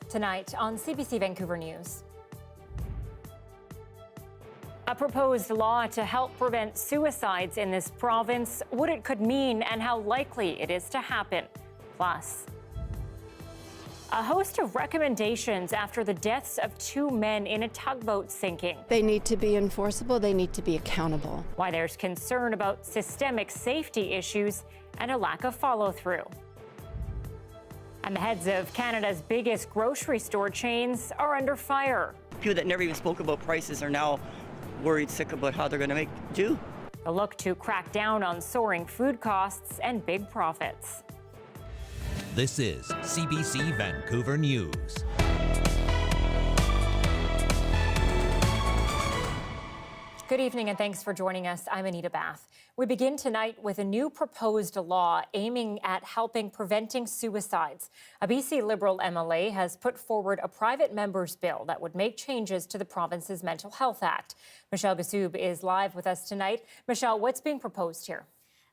Tonight on CBC Vancouver News. A proposed law to help prevent suicides in this province, what it could mean and how likely it is to happen. Plus, a host of recommendations after the deaths of 2 men in a tugboat sinking. They need to be enforceable, they need to be accountable. Why there's concern about systemic safety issues and a lack of follow-through. And the heads of Canada's biggest grocery store chains are under fire. People that never even spoke about prices are now worried sick about how they're going to make do. A look to crack down on soaring food costs and big profits. This is CBC Vancouver News. Good evening and thanks for joining us. I'm Anita Bathe. We begin tonight with a new proposed law aiming at helping preventing suicides. A BC Liberal MLA has put forward a private member's bill that would make changes to the province's Mental Health Act. Michelle Gassoub is live with us tonight. Michelle, what's being proposed here?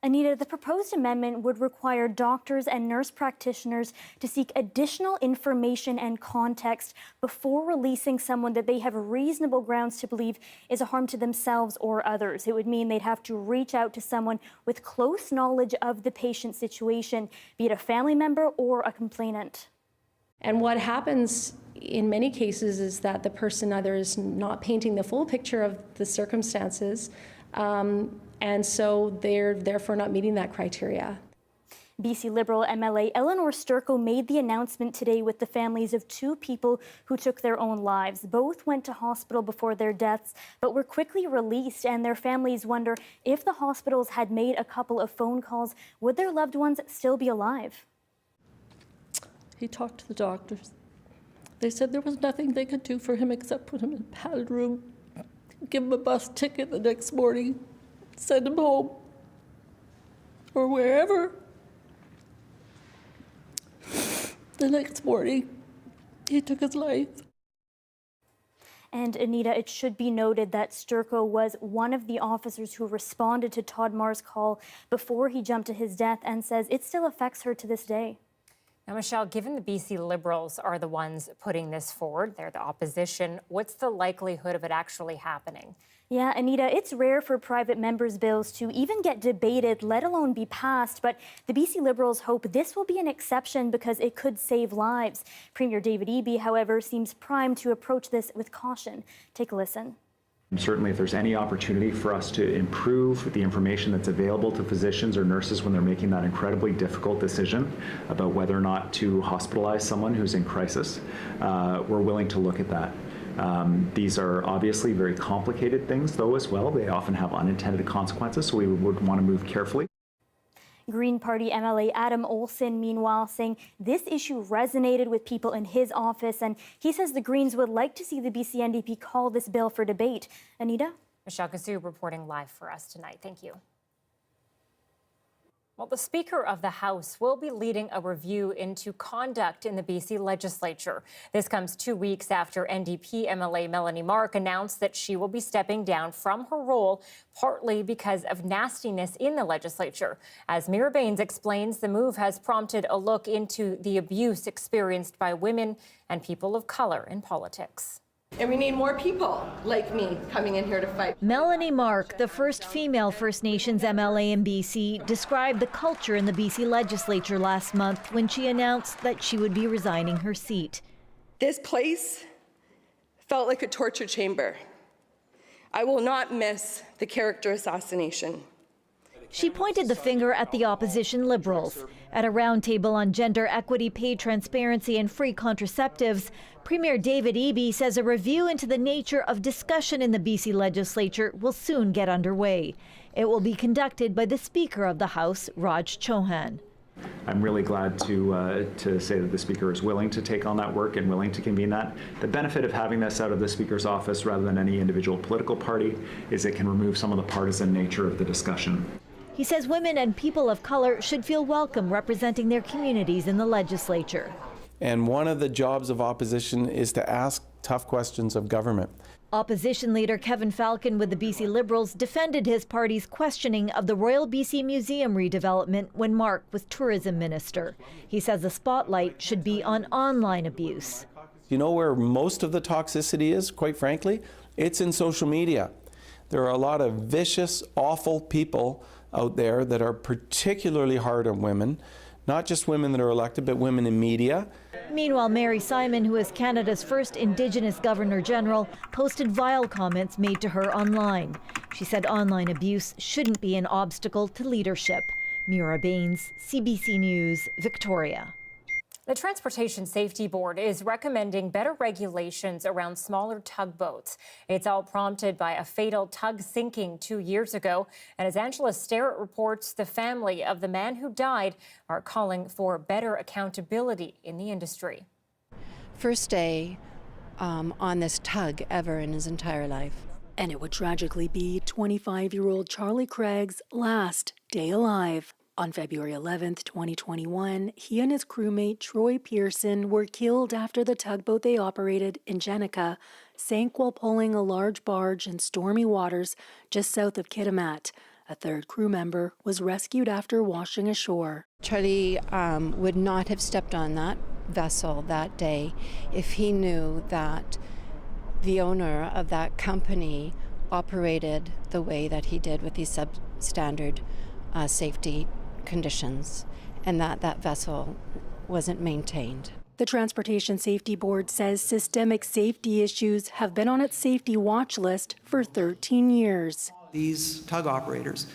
Anita, the proposed amendment would require doctors and nurse practitioners to seek additional information and context before releasing someone that they have reasonable grounds to believe is a harm to themselves or others. It would mean they'd have to reach out to someone with close knowledge of the patient's situation, be it a family member or a complainant. And what happens in many cases is that the person either is not painting the full picture of the circumstances, and so they're therefore not meeting that criteria. BC Liberal MLA Eleanor Sturco made the announcement today with the families of 2 people who took their own lives. Both went to hospital before their deaths, but were quickly released, and their families wonder if the hospitals had made a couple of phone calls, would their loved ones still be alive? He talked to the doctors. They said there was nothing they could do for him except put him in a padded room, give him a bus ticket the next morning, send him home, or wherever. The next morning, he took his life. And Anita, it should be noted that Sturco was one of the officers who responded to Todd Marr's call before he jumped to his death, and says it still affects her to this day. Now, Michelle, given the BC Liberals are the ones putting this forward, they're the opposition, what's the likelihood of it actually happening? Yeah, Anita, it's rare for private members' bills to even get debated, let alone be passed. But the BC Liberals hope this will be an exception because it could save lives. Premier David Eby, however, seems primed to approach this with caution. Take a listen. Certainly, if there's any opportunity for us to improve the information that's available to physicians or nurses when they're making that incredibly difficult decision about whether or not to hospitalize someone who's in crisis, we're willing to look at that. These are obviously very complicated things, though, as well. They often have unintended consequences, so we would want to move carefully. Green Party MLA Adam Olsen, meanwhile, saying this issue resonated with people in his office, and he says the Greens would like to see the BC NDP call this bill for debate. Anita? Michelle Gassoub reporting live for us tonight. Thank you. Well, the Speaker of the House will be leading a review into conduct in the BC legislature. This comes 2 weeks after NDP MLA Melanie Mark announced that she will be stepping down from her role, partly because of nastiness in the legislature. As Mira Baines explains, the move has prompted a look into the abuse experienced by women and people of color in politics. And we need more people like me coming in here to fight. Melanie Mark, the first female First Nations MLA in BC, described the culture in the BC legislature last month when she announced that she would be resigning her seat. This place felt like a torture chamber. I will not miss the character assassination. She pointed the finger at the opposition Liberals. At a roundtable on gender equity, pay transparency and free contraceptives, Premier David Eby says a review into the nature of discussion in the BC legislature will soon get underway. It will be conducted by the Speaker of the House, Raj Chauhan. I'm really glad to say that the Speaker is willing to take on that work and willing to convene that. The benefit of having this out of the Speaker's office rather than any individual political party is it can remove some of the partisan nature of the discussion. He says women and people of color should feel welcome representing their communities in the legislature. And one of the jobs of opposition is to ask tough questions of government. Opposition leader Kevin Falcon with the BC Liberals defended his party's questioning of the Royal BC Museum redevelopment when Mark was tourism minister. He says the spotlight should be on online abuse. You know where most of the toxicity is, quite frankly? It's in social media. There are a lot of vicious, awful people out there that are particularly hard on women, not just women that are elected, but women in media. Meanwhile, Mary Simon, who is Canada's first Indigenous Governor-General, posted vile comments made to her online. She said online abuse shouldn't be an obstacle to leadership. Mira Baines, CBC News, Victoria. The Transportation Safety Board is recommending better regulations around smaller tugboats. It's all prompted by a fatal tug sinking 2 years ago. And as Angela Starrett reports, the family of the man who died are calling for better accountability in the industry. First day on this tug ever in his entire life. And it would tragically be 25-year-old Charlie Craig's last day alive. On February 11th, 2021, he and his crewmate Troy Pearson were killed after the tugboat they operated in Jenica sank while pulling a large barge in stormy waters just south of Kitimat. A third crew member was rescued after washing ashore. Charlie would not have stepped on that vessel that day if he knew that the owner of that company operated the way that he did with these substandard safety conditions, and that vessel wasn't maintained. The Transportation Safety Board says systemic safety issues have been on its safety watch list for 13 years. These tug operators,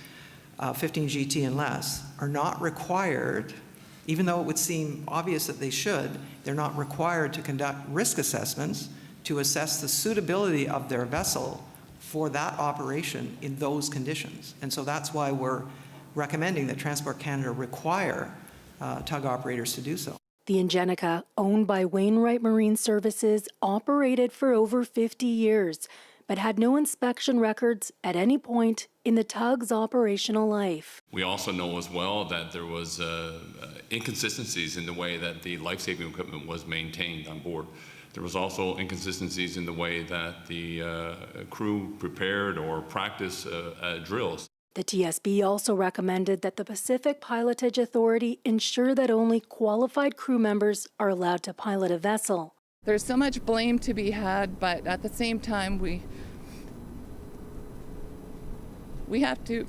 15 GT and less, are not required, even though it would seem obvious that they should, they're not required to conduct risk assessments to assess the suitability of their vessel for that operation in those conditions. And so that's why we're recommending that Transport Canada require tug operators to do so. The Ingenica, owned by Wainwright Marine Services, operated for over 50 years, but had no inspection records at any point in the tug's operational life. We also know as well that there was inconsistencies in the way that the life-saving equipment was maintained on board. There was also inconsistencies in the way that the crew prepared or practiced drills. The TSB also recommended that the Pacific Pilotage Authority ensure that only qualified crew members are allowed to pilot a vessel. There's so much blame to be had, but at the same time, we have to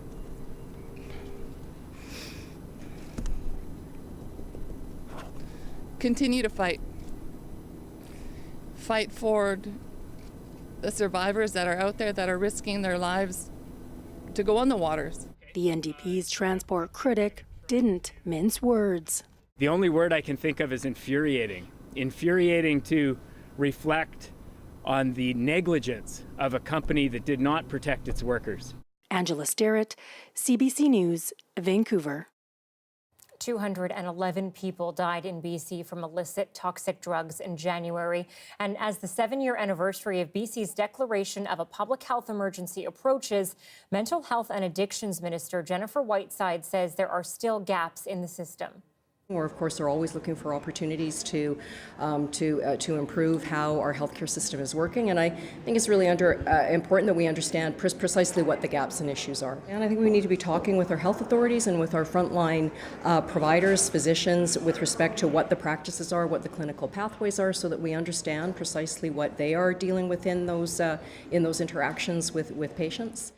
continue to fight for the survivors that are out there that are risking their lives to go on the waters. The NDP's transport critic didn't mince words. The only word I can think of is infuriating. Infuriating to reflect on the negligence of a company that did not protect its workers. Angela Starrett, CBC News, Vancouver. 211 people died in BC from illicit toxic drugs in January. And as the 7-year anniversary of BC's declaration of a public health emergency approaches, Mental Health and Addictions Minister Jennifer Whiteside says there are still gaps in the system. We're, of course, are always looking for opportunities to improve how our healthcare system is working, and I think it's really important that we understand precisely what the gaps and issues are. And I think we need to be talking with our health authorities and with our frontline providers, physicians, with respect to what the practices are, what the clinical pathways are, so that we understand precisely what they are dealing with in those interactions with patients.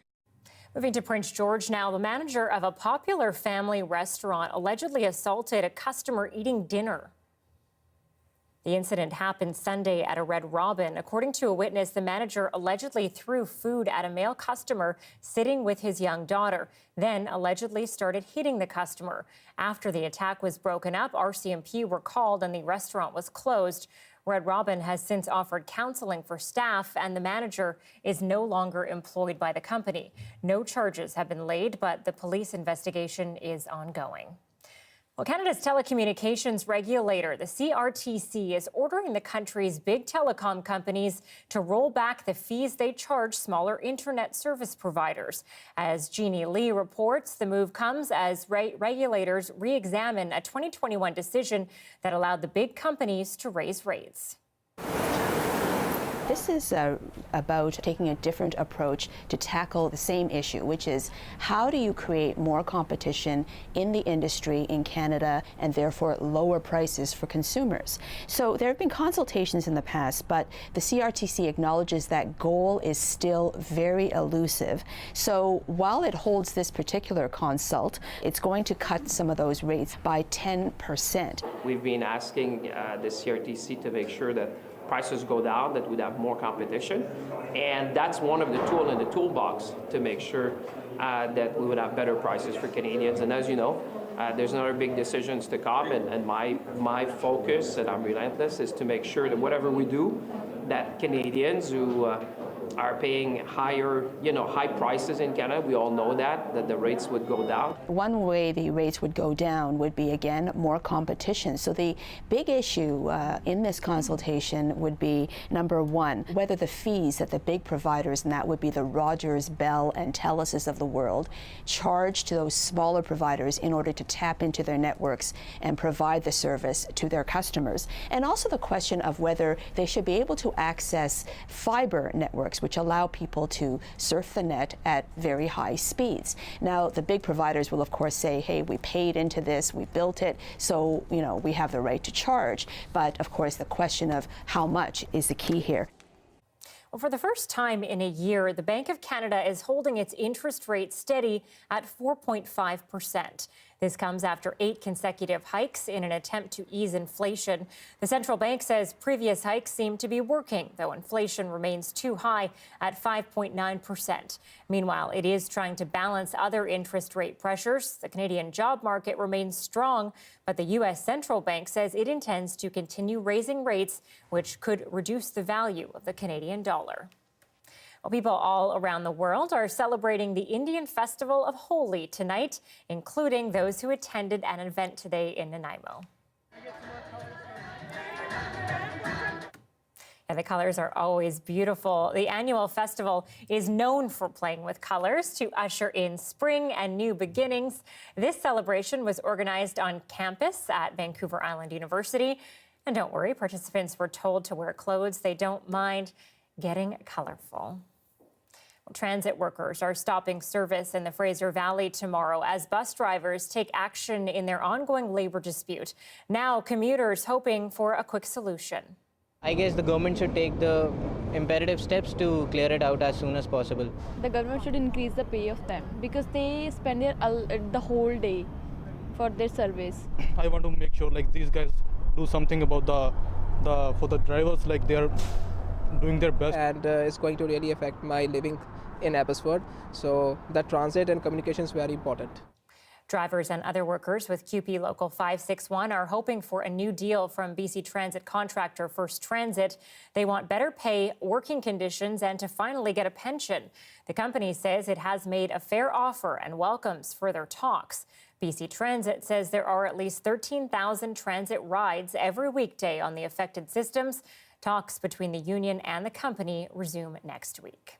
Moving to Prince George now, the manager of a popular family restaurant allegedly assaulted a customer eating dinner. The incident happened Sunday at a Red Robin. According to a witness, the manager allegedly threw food at a male customer sitting with his young daughter, then allegedly started hitting the customer. After the attack was broken up, RCMP were called and the restaurant was closed. Red Robin has since offered counseling for staff, and the manager is no longer employed by the company. No charges have been laid, but the police investigation is ongoing. Well, Canada's telecommunications regulator, the CRTC, is ordering the country's big telecom companies to roll back the fees they charge smaller internet service providers. As Jeannie Lee reports, the move comes as regulators re-examine a 2021 decision that allowed the big companies to raise rates. This is about taking a different approach to tackle the same issue, which is how do you create more competition in the industry in Canada and therefore lower prices for consumers? So there have been consultations in the past, but the CRTC acknowledges that goal is still very elusive. So while it holds this particular consult, it's going to cut some of those rates by 10%. We've been asking the CRTC to make sure that prices go down, that we'd have more competition. And that's one of the tools in the toolbox to make sure that we would have better prices for Canadians. And as you know, there's another big decisions to come, and my focus, and I'm relentless, is to make sure that whatever we do, that Canadians who are paying higher, high prices in Canada, we all know that the rates would go down. One way the rates would go down would be, again, more competition. So the big issue in this consultation would be, number one, whether the fees that the big providers, and that would be the Rogers, Bell, and Teluses of the world, charge to those smaller providers in order to tap into their networks and provide the service to their customers. And also the question of whether they should be able to access fiber networks, which allow people to surf the net at very high speeds. Now, the big providers will, of course, say, hey, we paid into this, we built it, so, we have the right to charge. But, of course, the question of how much is the key here. Well, for the first time in a year, the Bank of Canada is holding its interest rate steady at 4.5%. This comes after 8 consecutive hikes in an attempt to ease inflation. The central bank says previous hikes seem to be working, though inflation remains too high at 5.9%. Meanwhile, it is trying to balance other interest rate pressures. The Canadian job market remains strong, but the U.S. central bank says it intends to continue raising rates, which could reduce the value of the Canadian dollar. Well, people all around the world are celebrating the Indian Festival of Holi tonight, including those who attended an event today in Nanaimo. And the colors are always beautiful. The annual festival is known for playing with colors to usher in spring and new beginnings. This celebration was organized on campus at Vancouver Island University. And don't worry, participants were told to wear clothes they don't mind getting colorful. Transit workers are stopping service in the Fraser Valley tomorrow as bus drivers take action in their ongoing labor dispute. Now, commuters hoping for a quick solution. I guess the government should take the imperative steps to clear it out as soon as possible. The government should increase the pay of them because they spend the whole day for their service. I want to make sure these guys do something about for the drivers, they are doing their best. And it's going to really affect my living in Abbotsford. So the transit and communication is very important. Drivers and other workers with QP Local 561 are hoping for a new deal from BC Transit contractor First Transit. They want better pay, working conditions, and to finally get a pension. The company says it has made a fair offer and welcomes further talks. BC Transit says there are at least 13,000 transit rides every weekday on the affected systems. Talks between the union and the company resume next week.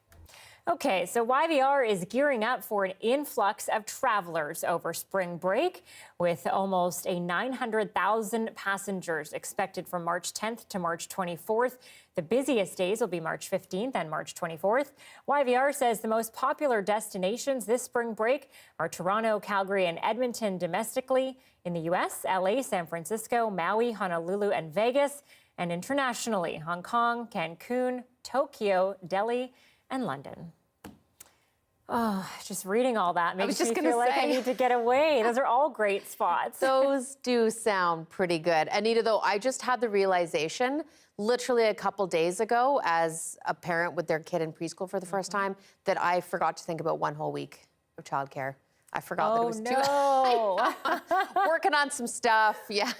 Okay, so YVR is gearing up for an influx of travelers over spring break, with almost 900,000 passengers expected from March 10th to March 24th. The busiest days will be March 15th and March 24th. YVR says the most popular destinations this spring break are Toronto, Calgary, and Edmonton domestically. In the U.S., LA, San Francisco, Maui, Honolulu, and Vegas. And internationally, Hong Kong, Cancun, Tokyo, Delhi, and London. Oh, just reading all that makes me feel like I need to get away. Those are all great spots. Those do sound pretty good. Anita, though, I just had the realization literally a couple days ago as a parent with their kid in preschool for the first time that I forgot to think about one whole week of childcare. I forgot that it was no. Working on some stuff. Yeah.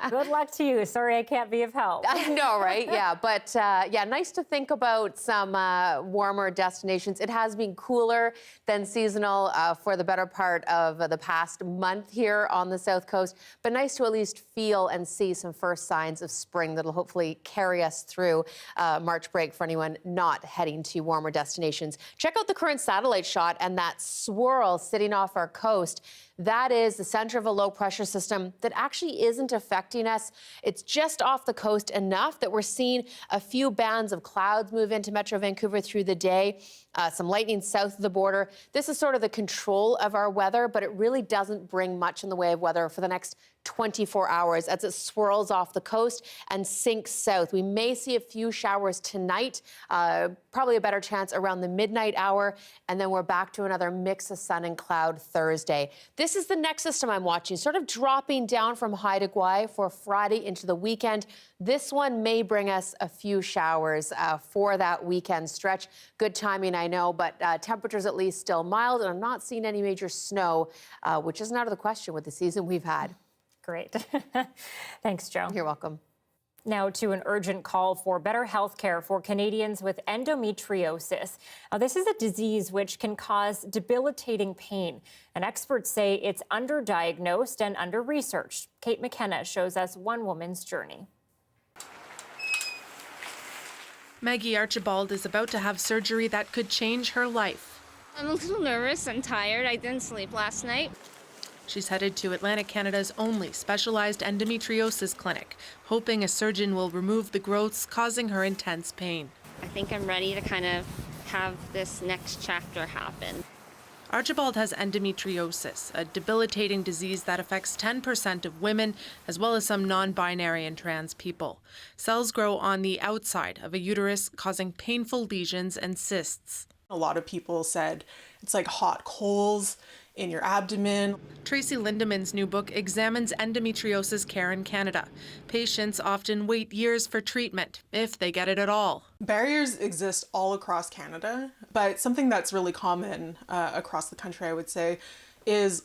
Good luck to you. Sorry I can't be of help. I know, right? Yeah. But nice to think about some warmer destinations. It has been cooler than seasonal for the better part of the past month here on the South Coast. But nice to at least feel and see some first signs of spring that'll hopefully carry us through March break for anyone not heading to warmer destinations. Check out the current satellite shot and that swirl sitting off our coast. That is the center of a low pressure system that actually isn't affecting us. It's just off the coast enough that we're seeing a few bands of clouds move into Metro Vancouver through the day. Some lightning south of the border. This is sort of the control of our weather, but it really doesn't bring much in the way of weather for the next 24 hours as it swirls off the coast and sinks south. We may see a few showers tonight, probably a better chance around the midnight hour, and then we're back to another mix of sun and cloud Thursday. This is the next system I'm watching, sort of dropping down from Haida Gwaii for Friday into the weekend. This one may bring us a few showers for that weekend stretch. Good timing, I know, but temperatures at least still mild, and I'm not seeing any major snow, which isn't out of the question with the season we've had. Great. Thanks, Jo. You're welcome. Now to an urgent call for better health care for Canadians with endometriosis. Now, this is a disease which can cause debilitating pain, and experts say it's underdiagnosed and under-researched. Kate McKenna shows us one woman's journey. Maggie Archibald is about to have surgery that could change her life. I'm a little nervous and tired. I didn't sleep last night. She's headed to Atlantic Canada's only specialized endometriosis clinic, hoping a surgeon will remove the growths causing her intense pain. I think I'm ready to kind of have this next chapter happen. Archibald has endometriosis, a debilitating disease that affects 10% of women, as well as some non-binary and trans people. Cells grow on the outside of a uterus, causing painful lesions and cysts. A lot of people said it's like hot coals in your abdomen. Tracy Lindemann's new book examines endometriosis care in Canada. Patients often wait years for treatment, if they get it at all. Barriers exist all across Canada, but something that's really common across the country, I would say, is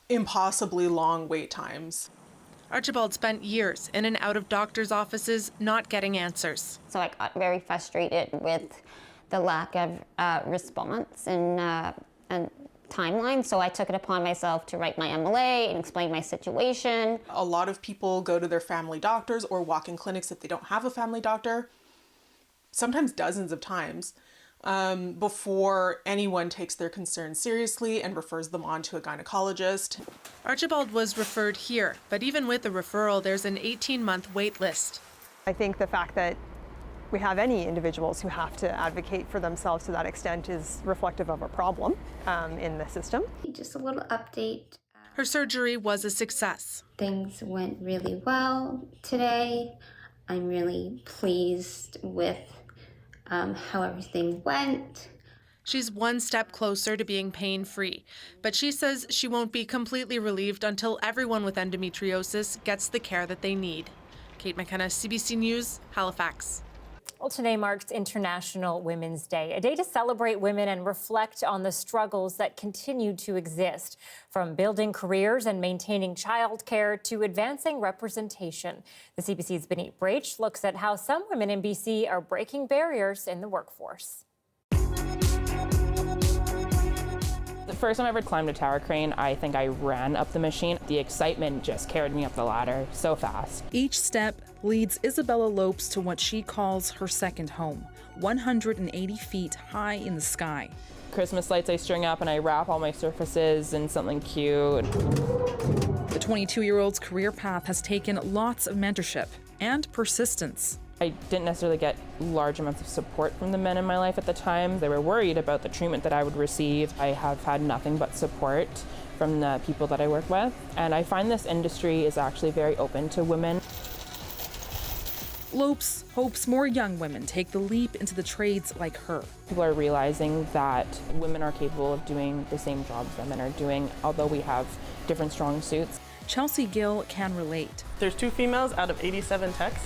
impossibly long wait times. Archibald spent years in and out of doctors' offices not getting answers. So I got very frustrated with the lack of response and timeline, so I took it upon myself to write my MLA and explain my situation. A lot of people go to their family doctors or walk-in clinics if they don't have a family doctor, sometimes dozens of times, before anyone takes their concerns seriously and refers them on to a gynecologist. Archibald was referred here, but even with a referral, there's an 18-month wait list. I think the fact that we have any individuals who have to advocate for themselves to that extent is reflective of a problem in the system. Just a little update. Her surgery was a success. Things went really well today. I'm really pleased with how everything went. She's one step closer to being pain-free, but she says she won't be completely relieved until everyone with endometriosis gets the care that they need. Kate McKenna, CBC News, Halifax. Well, today marks International Women's Day, a day to celebrate women and reflect on the struggles that continue to exist, from building careers and maintaining childcare to advancing representation. The CBC's Benit Brach looks at how some women in BC are breaking barriers in the workforce. The first time I ever climbed a tower crane, I think I ran up the machine. The excitement just carried me up the ladder so fast. Each step leads Isabella Lopes to what she calls her second home, 180 feet high in the sky. Christmas lights I string up and I wrap all my surfaces in something cute. The 22-year-old's career path has taken lots of mentorship and persistence. I didn't necessarily get large amounts of support from the men in my life at the time. They were worried about the treatment that I would receive. I have had nothing but support from the people that I work with. And I find this industry is actually very open to women. Lopes hopes more young women take the leap into the trades like her. People are realizing that women are capable of doing the same jobs that men are doing, although we have different strong suits. Chelsea Gill can relate. There's 2 females out of 87 techs.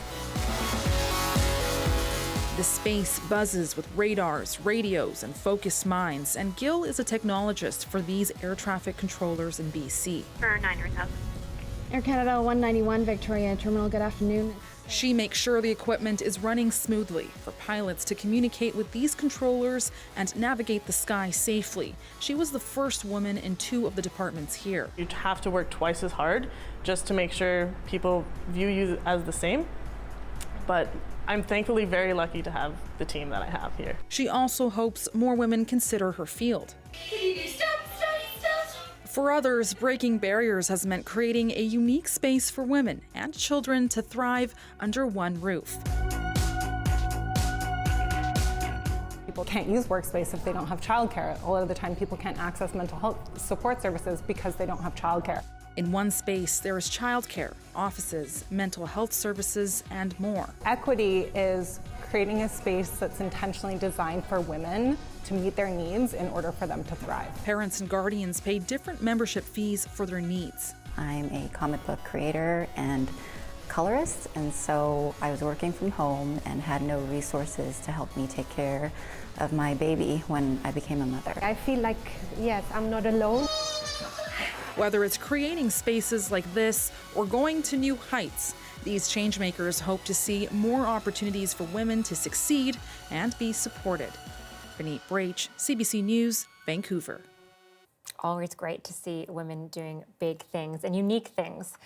The space buzzes with radars, radios, and focused minds, and Gill is a technologist for these air traffic controllers in BC. For 9,000. Air Canada 191 Victoria Terminal, good afternoon. She makes sure the equipment is running smoothly for pilots to communicate with these controllers and navigate the sky safely. She was the first woman in 2 of the departments here. You'd have to work twice as hard just to make sure people view you as the same, but I'm thankfully very lucky to have the team that I have here. She also hopes more women consider her field. Can you do stop? For others, breaking barriers has meant creating a unique space for women and children to thrive under one roof. People can't use workspace if they don't have childcare. A lot of the time people can't access mental health support services because they don't have childcare. In one space, there is childcare, offices, mental health services, and more. Equity is creating a space that's intentionally designed for women to meet their needs in order for them to thrive. Parents and guardians pay different membership fees for their needs. I'm a comic book creator and colorist, and so I was working from home and had no resources to help me take care of my baby when I became a mother. I feel like, yes, I'm not alone. Whether it's creating spaces like this or going to new heights, these changemakers hope to see more opportunities for women to succeed and be supported. Benit Brach, CBC News, Vancouver. Always great to see women doing big things and unique things.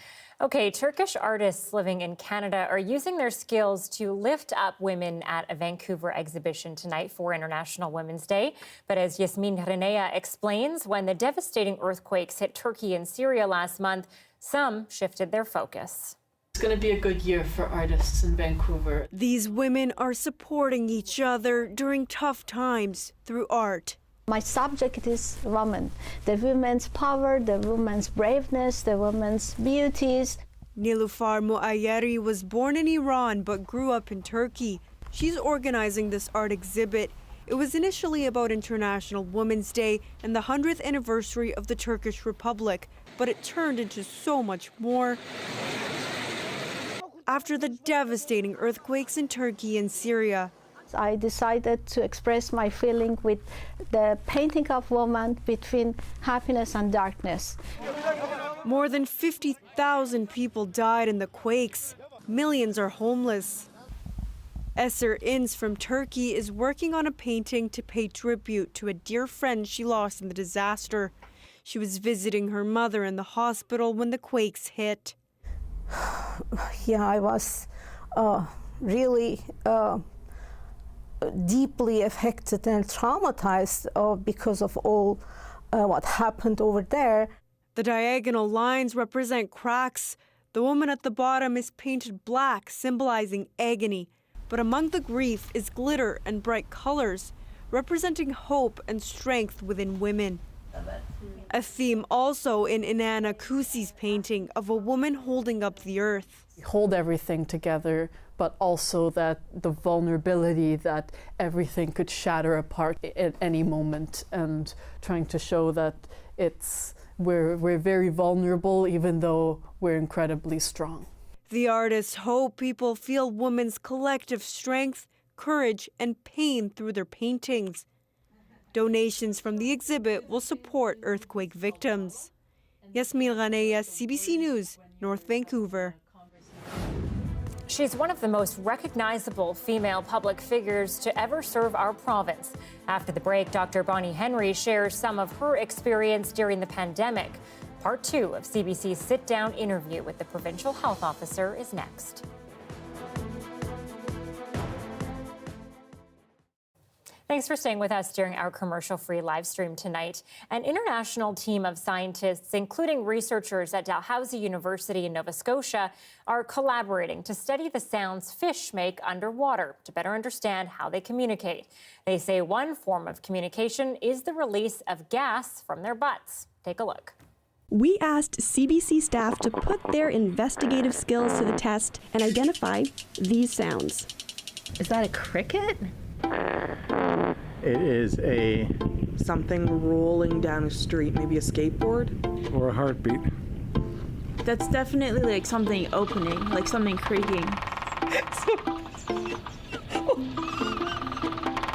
Okay, Turkish artists living in Canada are using their skills to lift up women at a Vancouver exhibition tonight for International Women's Day. But as Yasmin Renea explains, when the devastating earthquakes hit Turkey and Syria last month, some shifted their focus. It's going to be a good year for artists in Vancouver. These women are supporting each other during tough times through art. My subject is women, the women's power, the women's braveness, the women's beauties. Nilufar Muayyeri was born in Iran but grew up in Turkey. She's organizing this art exhibit. It was initially about International Women's Day and the 100th anniversary of the Turkish Republic, but it turned into so much more. After the devastating earthquakes in Turkey and Syria, I decided to express my feeling with the painting of woman between happiness and darkness. More than 50,000 people died in the quakes. Millions are homeless. Eser Ins from Turkey is working on a painting to pay tribute to a dear friend she lost in the disaster. She was visiting her mother in the hospital when the quakes hit. Yeah, I was really deeply affected and traumatized because of all what happened over there. The diagonal lines represent cracks. The woman at the bottom is painted black, symbolizing agony. But among the grief is glitter and bright colors, representing hope and strength within women. A theme also in Inanna Kusi's painting of a woman holding up the earth. Hold everything together, but also that the vulnerability that everything could shatter apart at any moment, and trying to show that we're very vulnerable even though we're incredibly strong. The artists hope people feel women's collective strength, courage, and pain through their paintings. Donations from the exhibit will support earthquake victims. Yasmin Renea, CBC News, North Vancouver. She's one of the most recognizable female public figures to ever serve our province. After the break, Dr. Bonnie Henry shares some of her experience during the pandemic. Part 2 of CBC's sit-down interview with the provincial health officer is next. Thanks for staying with us during our commercial-free live stream tonight. An international team of scientists, including researchers at Dalhousie University in Nova Scotia, are collaborating to study the sounds fish make underwater to better understand how they communicate. They say one form of communication is the release of gas from their butts. Take a look. We asked CBC staff to put their investigative skills to the test and identify these sounds. Is that a cricket? It is something rolling down a street, maybe a skateboard. Or a heartbeat. That's definitely like something opening, like something creaking.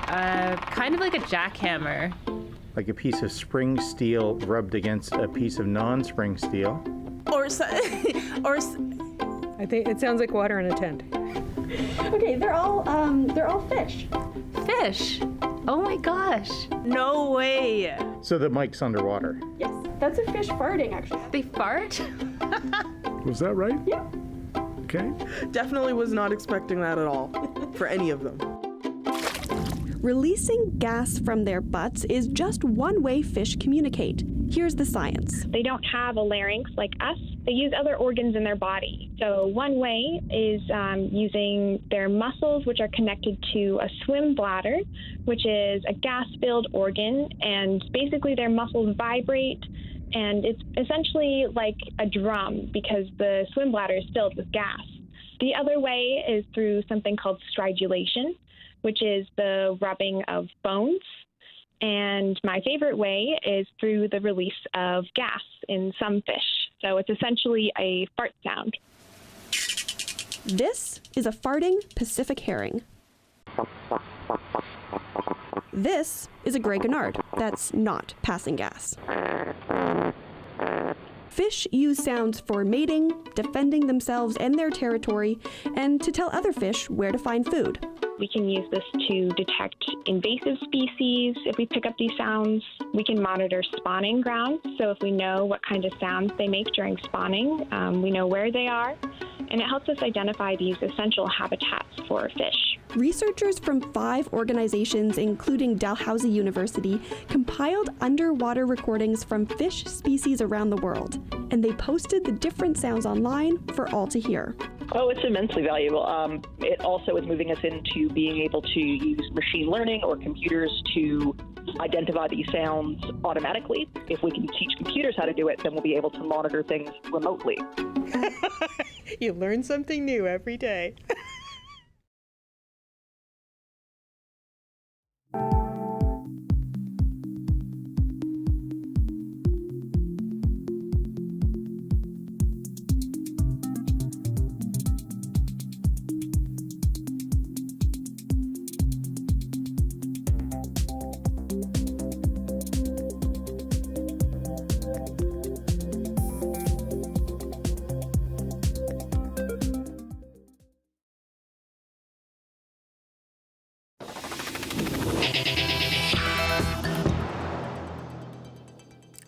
Kind of like a jackhammer. Like a piece of spring steel rubbed against a piece of non-spring steel. I think it sounds like water in a tent. Okay, they're all fish. Fish? Oh my gosh. No way. So the mic's underwater. Yes, that's a fish farting, actually. They fart? Was that right? Yeah. Okay. Definitely was not expecting that at all for any of them. Releasing gas from their butts is just one way fish communicate. Here's the science. They don't have a larynx like us. They use other organs in their body. So one way is using their muscles, which are connected to a swim bladder, which is a gas-filled organ, and basically their muscles vibrate, and it's essentially like a drum because the swim bladder is filled with gas. The other way is through something called stridulation, which is the rubbing of bones. And my favorite way is through the release of gas in some fish. So it's essentially a fart sound. This is a farting Pacific herring. This is a Grey Gannard that's not passing gas. Fish use sounds for mating, defending themselves and their territory, and to tell other fish where to find food. We can use this to detect invasive species. If we pick up these sounds, we can monitor spawning grounds. So if we know what kind of sounds they make during spawning, we know where they are. And it helps us identify these essential habitats for fish. Researchers from 5 organizations, including Dalhousie University, compiled underwater recordings from fish species around the world, and they posted the different sounds online for all to hear. Oh, it's immensely valuable. It also is moving us into being able to use machine learning or computers to identify these sounds automatically. If we can teach computers how to do it, then we'll be able to monitor things remotely. You learn something new every day.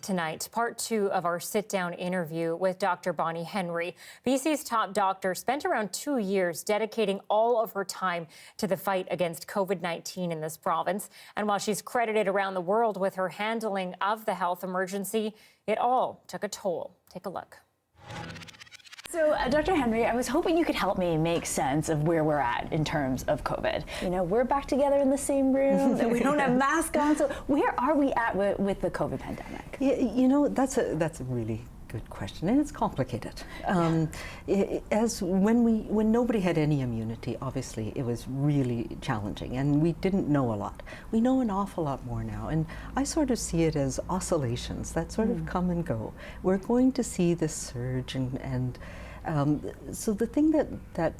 Tonight, part 2 of our sit-down interview with Dr. Bonnie Henry. BC's top doctor spent around 2 years dedicating all of her time to the fight against COVID-19 in this province. And while she's credited around the world with her handling of the health emergency, it all took a toll. Take a look. So, Dr. Henry, I was hoping you could help me make sense of where we're at in terms of COVID. You know, we're back together in the same room, and we don't have masks on, so where are we at with the COVID pandemic? You know, that's a really good question, and it's complicated. When nobody had any immunity, obviously it was really challenging, and we didn't know a lot. We know an awful lot more now, and I sort of see it as oscillations that sort of come and go. We're going to see this surge, and so the thing that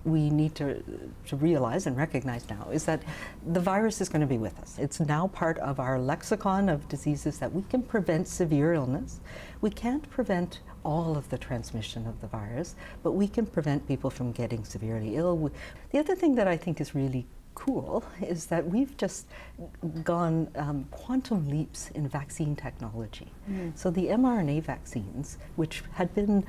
we need to realize and recognize now is that the virus is going to be with us. It's now part of our lexicon of diseases that we can prevent severe illness. We can't prevent all of the transmission of the virus, but we can prevent people from getting severely ill. The other thing that I think is really cool is that we've just gone quantum leaps in vaccine technology. So the mRNA vaccines, which had been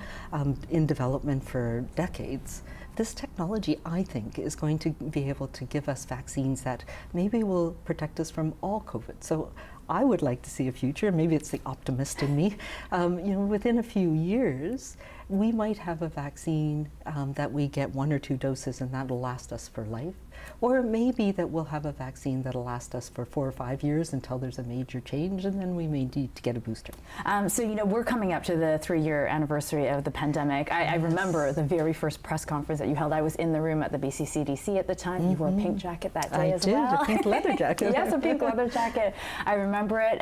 in development for decades, this technology, I think, is going to be able to give us vaccines that maybe will protect us from all COVID. So I would like to see a future, maybe it's the optimist in me, you know, within a few years, we might have a vaccine that we get 1 or 2 doses and that'll last us for life. Or maybe that we'll have a vaccine that'll last us for 4 or 5 years until there's a major change, and then we may need to get a booster. So, you know, we're coming up to the 3-year anniversary of the pandemic. I remember the very first press conference that you held. I was in the room at the BC CDC at the time. You wore a pink jacket that day as well. I did, a pink leather jacket. Yes, a pink leather jacket. I remember it.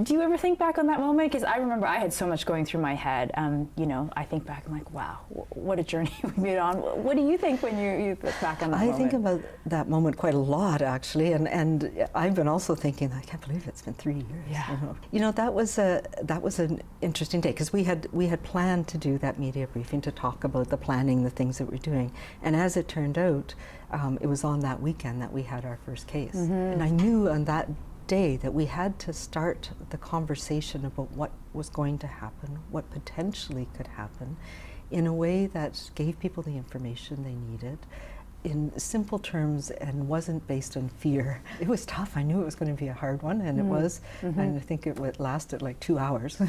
Do you ever think back on that moment? Because I remember I had so much going through my head. You know, I think back, I'm like, wow, what a journey we made on. What do you think when you look back on that moment? I think about that moment quite a lot, actually, and I've been also thinking, I can't believe it's been 3 years. Yeah. You know, that was an interesting day, because we had planned to do that media briefing to talk about the planning, the things that we're doing, and as it turned out, it was on that weekend that we had our first case, and I knew on that day that we had to start the conversation about what was going to happen, what potentially could happen, in a way that gave people the information they needed, in simple terms and wasn't based on fear. It was tough. I knew it was going to be a hard one, and it was. And I think it lasted like 2 hours.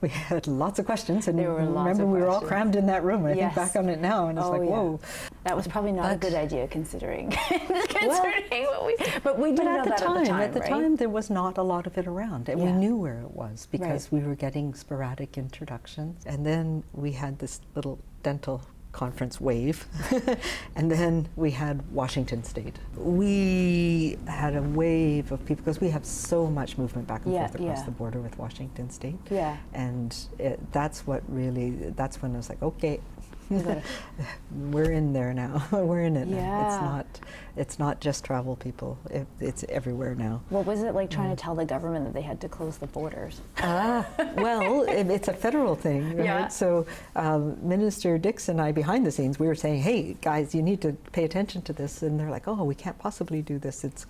We had lots of questions, and remember we were all crammed in that room. I think back on it now, and it's like, whoa. That was probably not a good idea considering what we. But we didn't know that at the right? time, there was not a lot of it around, and we knew where it was because we were getting sporadic introductions, and then we had this little dental conference wave, and then we had Washington State. We had a wave of people because we have so much movement back and forth across the border with Washington State. And that's when I was like, okay, we're in there now. We're in it now. It's not just travel people. It's everywhere now. What was it like trying to tell the government that they had to close the borders? Well, it's a federal thing, right? So Minister Dix and I, behind the scenes, we were saying, hey, guys, you need to pay attention to this. And they're like, oh, we can't possibly do this. It's,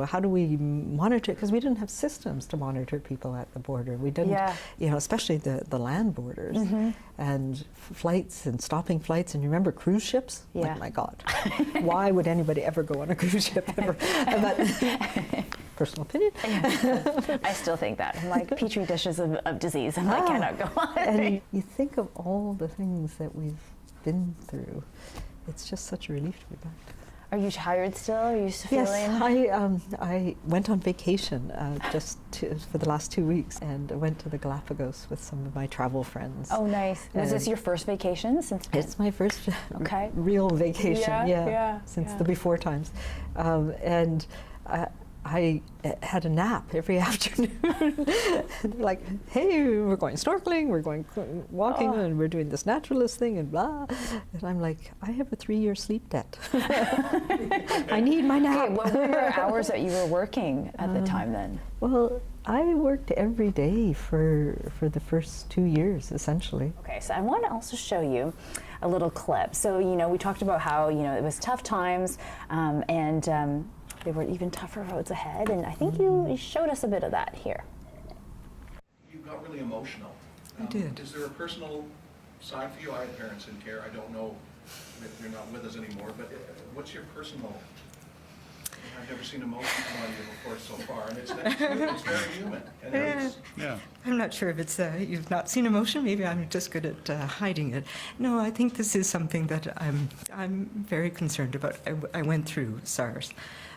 how do we monitor it? Because we didn't have systems to monitor people at the border. We didn't, especially the land borders and flights and stopping flights. And you remember cruise ships? Like, my God, why would anybody ever go on a cruise ship ever? But, personal opinion. I still think that. I'm like petri dishes of disease. I'm like, cannot go on. And you think of all the things that we've been through. It's just such a relief to be back. Are you tired still? Are you feeling? Yes, I went on vacation for the last 2 weeks, and I went to the Galapagos with some of my travel friends. Oh, nice. Was this your first vacation since? It's my first real vacation, since the before times. And I had a nap every afternoon. Like, hey, we're going snorkeling, we're going walking, and we're doing this naturalist thing, and blah. And I'm like, I have a 3-year sleep debt. I need my nap. Okay, what were your hours that you were working at the time then? Well, I worked every day for the first 2 years, essentially. Okay, so I want to also show you a little clip. So, we talked about how, it was tough times, and there were even tougher roads ahead, and I think you showed us a bit of that here. You got really emotional. I did. Is there a personal side for you? I had parents in care. I don't know if you're not with us anymore, but what's your personal? I've never seen emotion come on you, of course, so far, and it's very human. And I'm not sure if it's you've not seen emotion. Maybe I'm just good at hiding it. No, I think this is something that I'm very concerned about. I went through SARS.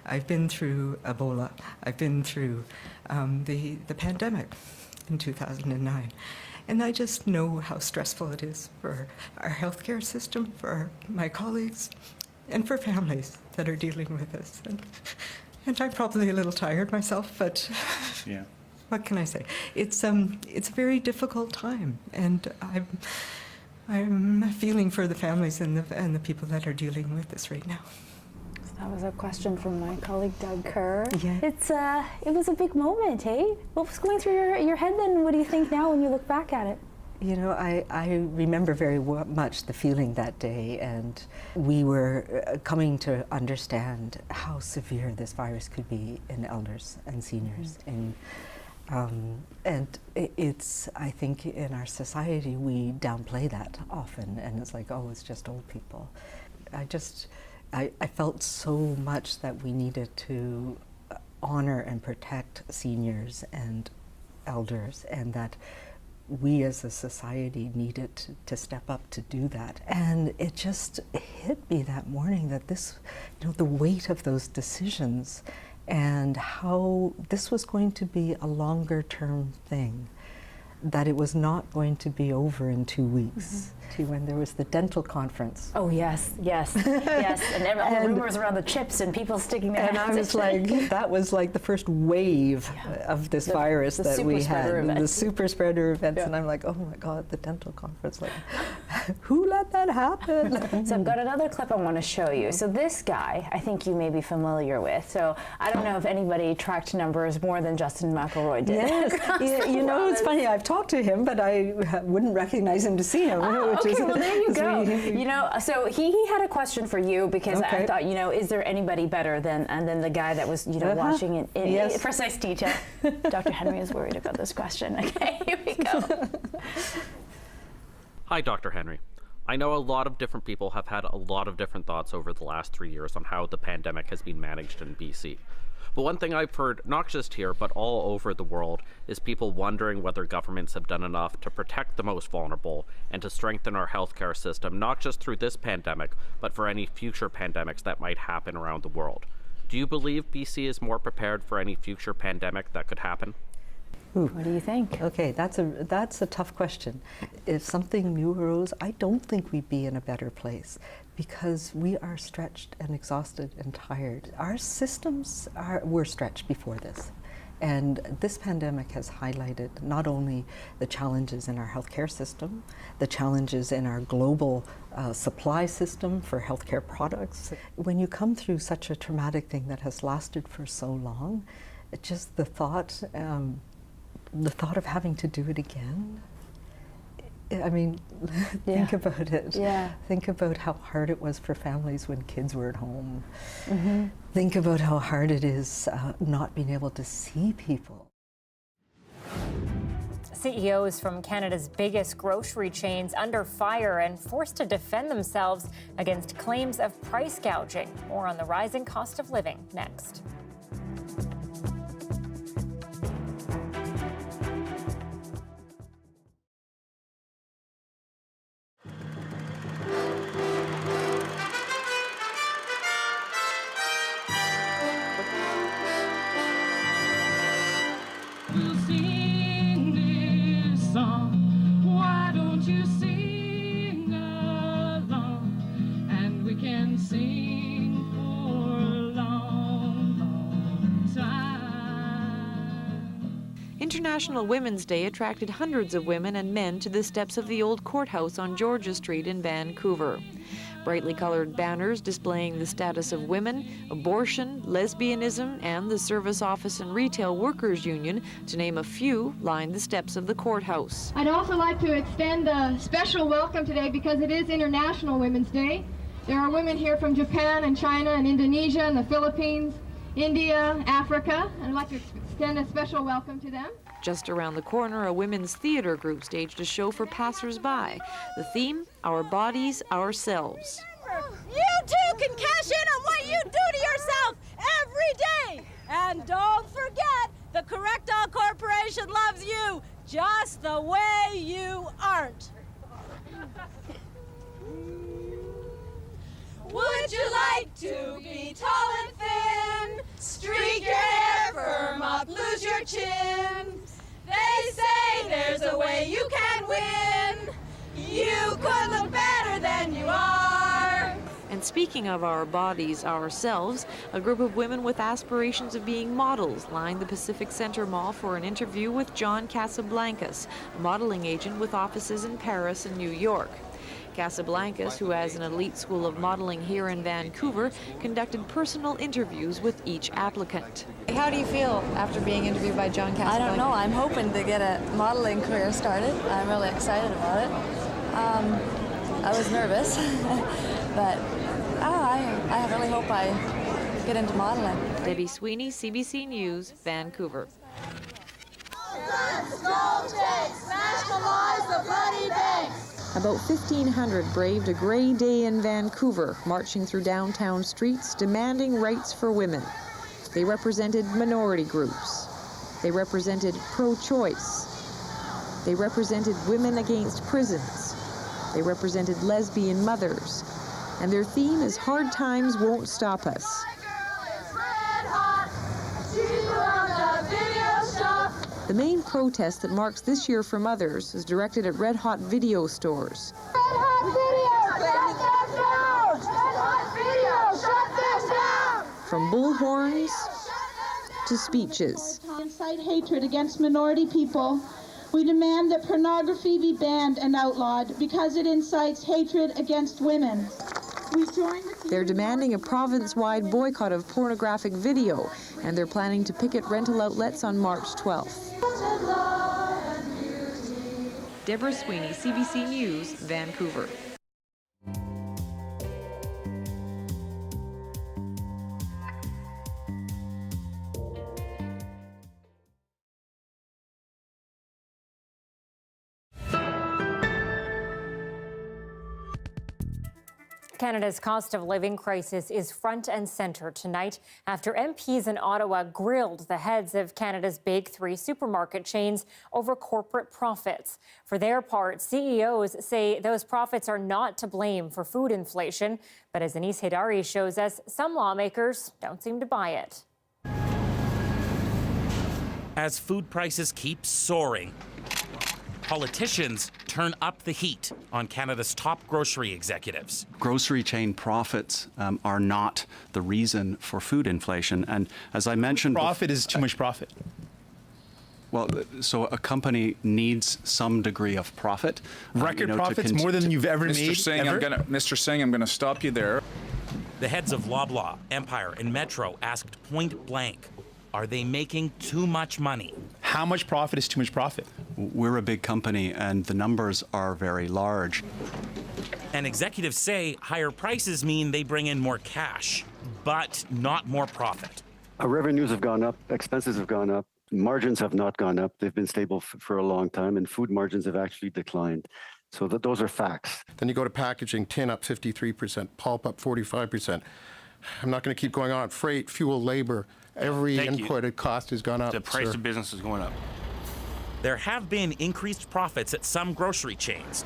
I've been through Ebola. I've been through the pandemic in 2009. And I just know how stressful it is for our healthcare system, for my colleagues, and for families that are dealing with this. And I'm probably a little tired myself, but what can I say? It's a very difficult time, and I'm feeling for the families and the people that are dealing with this right now. That was a question from my colleague Doug Kerr. Yeah. It was a big moment, eh? What was going through your head then? What do you think now when you look back at it? I remember very much the feeling that day, and we were coming to understand how severe this virus could be in elders and seniors. And it's, I think, in our society, we downplay that often, and it's like, oh, it's just old people. I felt so much that we needed to honor and protect seniors and elders, and that we as a society needed to step up to do that. And it just hit me that morning that this, the weight of those decisions and how this was going to be a longer term thing, that it was not going to be over in 2 weeks. When there was the dental conference. Oh, yes. And all the rumors around the chips and people sticking their hands in. And I was like, that was like the first wave of this virus that we had, the super spreader events. And I'm like, oh my God, the dental conference. Like, who let that happen? So I've got another clip I want to show you. So this guy, I think you may be familiar with. So I don't know if anybody tracked numbers more than Justin McElroy did. Yes. It's funny, I've talked to him, but I wouldn't recognize him to see him. Okay, well there you go. So he had a question for you because I thought, is there anybody better than the guy that was, watching it in precise detail? Dr. Henry is worried about this question. Okay, here we go. Hi, Dr. Henry. I know a lot of different people have had a lot of different thoughts over the last 3 years on how the pandemic has been managed in BC. But one thing I've heard, not just here, but all over the world, is people wondering whether governments have done enough to protect the most vulnerable and to strengthen our healthcare system, not just through this pandemic, but for any future pandemics that might happen around the world. Do you believe BC is more prepared for any future pandemic that could happen? What do you think? Okay, that's a tough question. If something new arose, I don't think we'd be in a better place because we are stretched and exhausted and tired. Our systems were stretched before this. And this pandemic has highlighted not only the challenges in our healthcare system, the challenges in our global supply system for healthcare products. When you come through such a traumatic thing that has lasted for so long, just the thought of having to do it again, I mean, think about it. Yeah. Think about how hard it was for families when kids were at home. Mm-hmm. Think about how hard it is not being able to see people. CEOs from Canada's biggest grocery chains under fire and forced to defend themselves against claims of price gouging. More on the rising cost of living next. International Women's Day attracted hundreds of women and men to the steps of the old courthouse on Georgia Street in Vancouver. Brightly colored banners displaying the status of women, abortion, lesbianism, and the Service Office and Retail Workers Union, to name a few, lined the steps of the courthouse. I'd also like to extend a special welcome today because it is International Women's Day. There are women here from Japan and China and Indonesia and the Philippines, India, Africa. I'd like to extend a special welcome to them. Just around the corner, a women's theater group staged a show for passers-by. The theme, Our Bodies, Ourselves. You too can cash in on what you do to yourself every day. And don't forget, the Correct All Corporation loves you just the way you aren't. Would you like to be tall and thin? Streak your hair firm up, lose your chin. They say there's a way you can win. You could look better than you are. And speaking of our bodies, ourselves, a group of women with aspirations of being models lined the Pacific Center Mall for an interview with John Casablancas, a modeling agent with offices in Paris and New York. Casablancas, who has an elite school of modeling here in Vancouver, conducted personal interviews with each applicant. How do you feel after being interviewed by John Casablancas? I don't know. I'm hoping to get a modeling career started. I'm really excited about it. I was nervous, but I really hope I get into modeling. Debbie Sweeney, CBC News, Vancouver. Let's go, Jakes! Nationalize the bloody banks! About 1,500 braved a gray day in Vancouver, marching through downtown streets demanding rights for women. They represented minority groups. They represented pro-choice. They represented women against prisons. They represented lesbian mothers. And their theme is Hard Times Won't Stop Us. The main protest that marks this year for mothers is directed at Red Hot video stores. Red Hot Video! Shut them down! Red Hot Video! Shut them down! From bullhorns to speeches. Incite hatred against minority people. We demand that pornography be banned and outlawed because it incites hatred against women. They're demanding a province-wide boycott of pornographic video, and they're planning to picket rental outlets on March 12th. Deborah Sweeney, CBC News, Vancouver. Canada's cost of living crisis is front and center tonight after MPs in Ottawa grilled the heads of Canada's big three supermarket chains over corporate profits. For their part, CEOs say those profits are not to blame for food inflation. But as Anita Bathe shows us, some lawmakers don't seem to buy it. As food prices keep soaring, politicians turn up the heat on Canada's top grocery executives. Grocery chain profits are not the reason for food inflation. And as I mentioned... Profit is too much profit. Well, so a company needs some degree of profit. Record profits more than you've ever made, Mr. Singh, I'm going to stop you there. The heads of Loblaw, Empire, and Metro asked point blank, are they making too much money? How much profit is too much profit? We're a big company and the numbers are very large. And executives say higher prices mean they bring in more cash, but not more profit. Our revenues have gone up, expenses have gone up, margins have not gone up. They've been stable for a long time, and food margins have actually declined. So those are facts. Then you go to packaging, tin up 53%, pulp up 45%. I'm not going to keep going on. Freight, fuel, labor, every inputted cost has gone up. The price of business is going up. There have been increased profits at some grocery chains.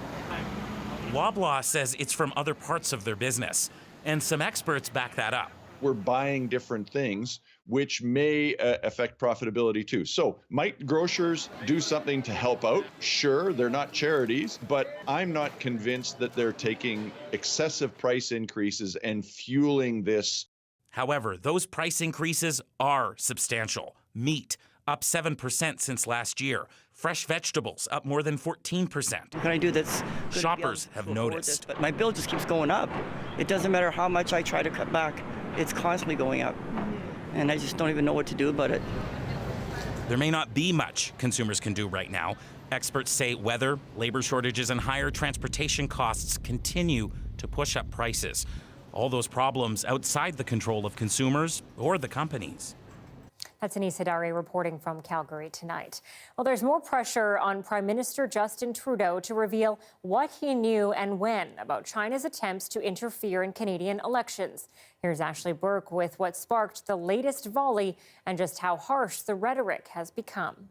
Loblaw says it's from other parts of their business, and some experts back that up. We're buying different things, which may affect profitability too. So might grocers do something to help out? Sure, they're not charities, but I'm not convinced that they're taking excessive price increases and fueling this. However, those price increases are substantial. Meat up 7% since last year. Fresh vegetables up more than 14%. What can I do that's Shoppers have noticed. But my bill just keeps going up. It doesn't matter how much I try to cut back. It's constantly going up. And I just don't even know what to do about it. There may not be much consumers can do right now. Experts say weather, labor shortages, and higher transportation costs continue to push up prices. All those problems outside the control of consumers or the companies. That's Anita Bathe reporting from Calgary tonight. Well, there's more pressure on Prime Minister Justin Trudeau to reveal what he knew and when about China's attempts to interfere in Canadian elections. Here's Ashley Burke with what sparked the latest volley and just how harsh the rhetoric has become.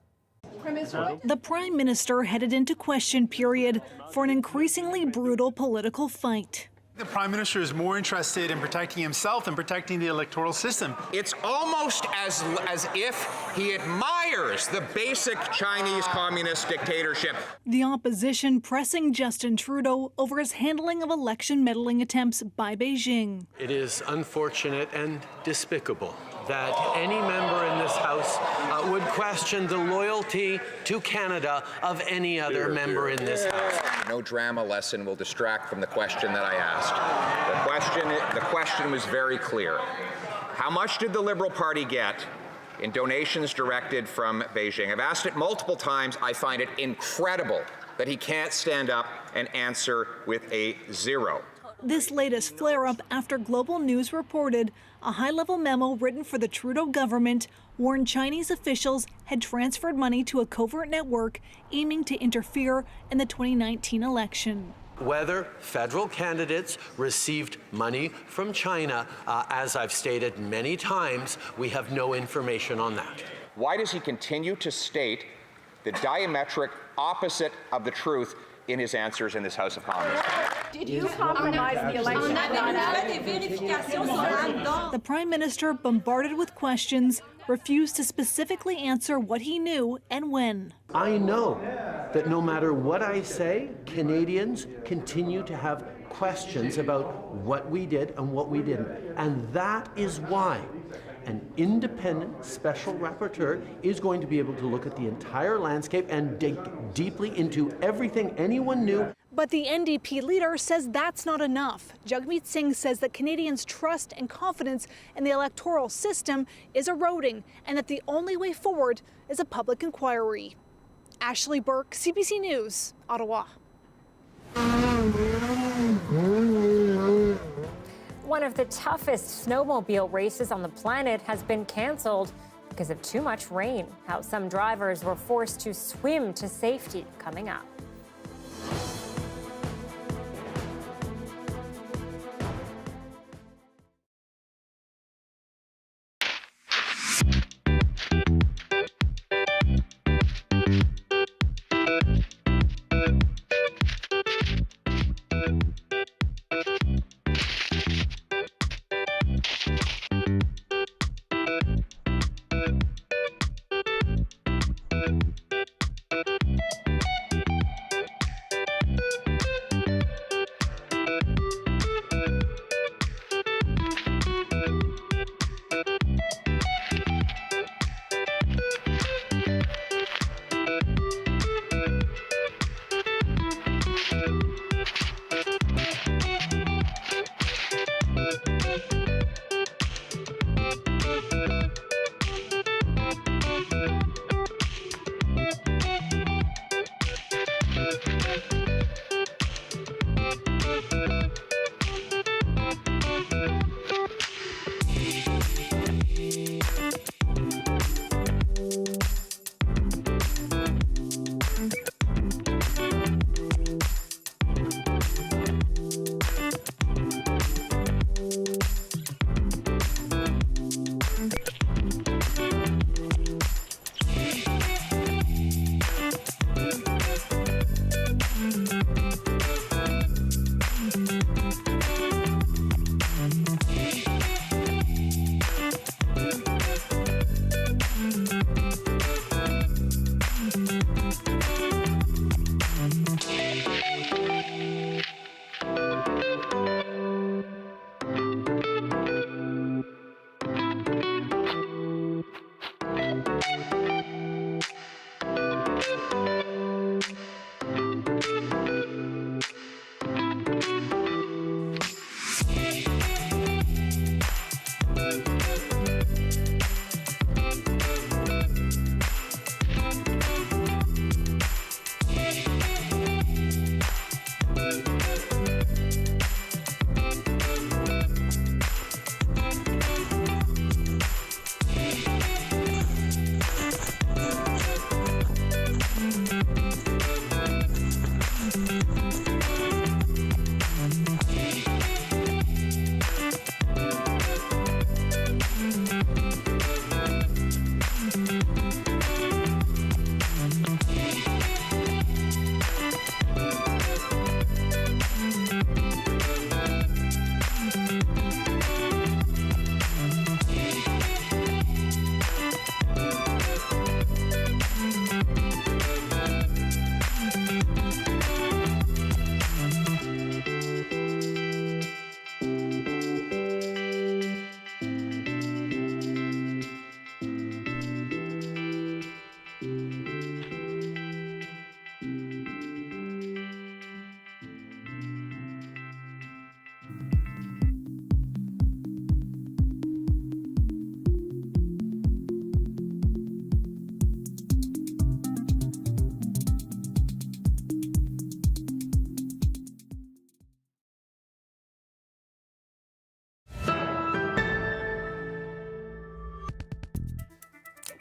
The Prime Minister headed into question period for an increasingly brutal political fight. The Prime Minister is more interested in protecting himself than protecting the electoral system. It's almost as if he admires the basic Chinese communist dictatorship. The opposition pressing Justin Trudeau over his handling of election meddling attempts by Beijing. It is unfortunate and despicable that any member in this House would question the loyalty to Canada of any other member in this House. No drama lesson will distract from the question that I asked. The question was very clear. How much did the Liberal Party get in donations directed from Beijing? I've asked it multiple times. I find it incredible that he can't stand up and answer with a zero. This latest flare-up after Global News reported a high-level memo written for the Trudeau government warned Chinese officials had transferred money to a covert network aiming to interfere in the 2019 election. Whether federal candidates received money from China, as I've stated many times, we have no information on that. Why does he continue to state the diametric opposite of the truth in his answers in this House of Commons? Did you compromise the election? The Prime Minister, bombarded with questions, refused to specifically answer what he knew and when. I know that no matter what I say, Canadians continue to have questions about what we did and what we didn't. And that is why an independent special rapporteur is going to be able to look at the entire landscape and dig deeply into everything anyone knew. But the NDP leader says that's not enough. Jagmeet Singh says that Canadians' trust and confidence in the electoral system is eroding and that the only way forward is a public inquiry. Ashley Burke, CBC News, Ottawa. One of the toughest snowmobile races on the planet has been canceled because of too much rain. How some drivers were forced to swim to safety coming up.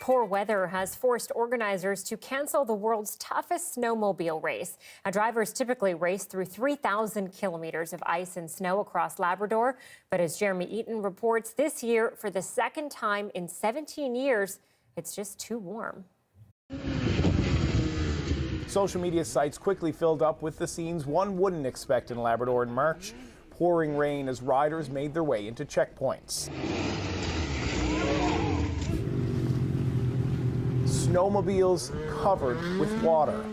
Poor weather has forced organizers to cancel the world's toughest snowmobile race. Now, drivers typically race through 3,000 kilometers of ice and snow across Labrador. But as Jeremy Eaton reports, this year, for the second time in 17 years, it's just too warm. Social media sites quickly filled up with the scenes one wouldn't expect in Labrador in March. Pouring rain as riders made their way into checkpoints. Snowmobiles covered with water.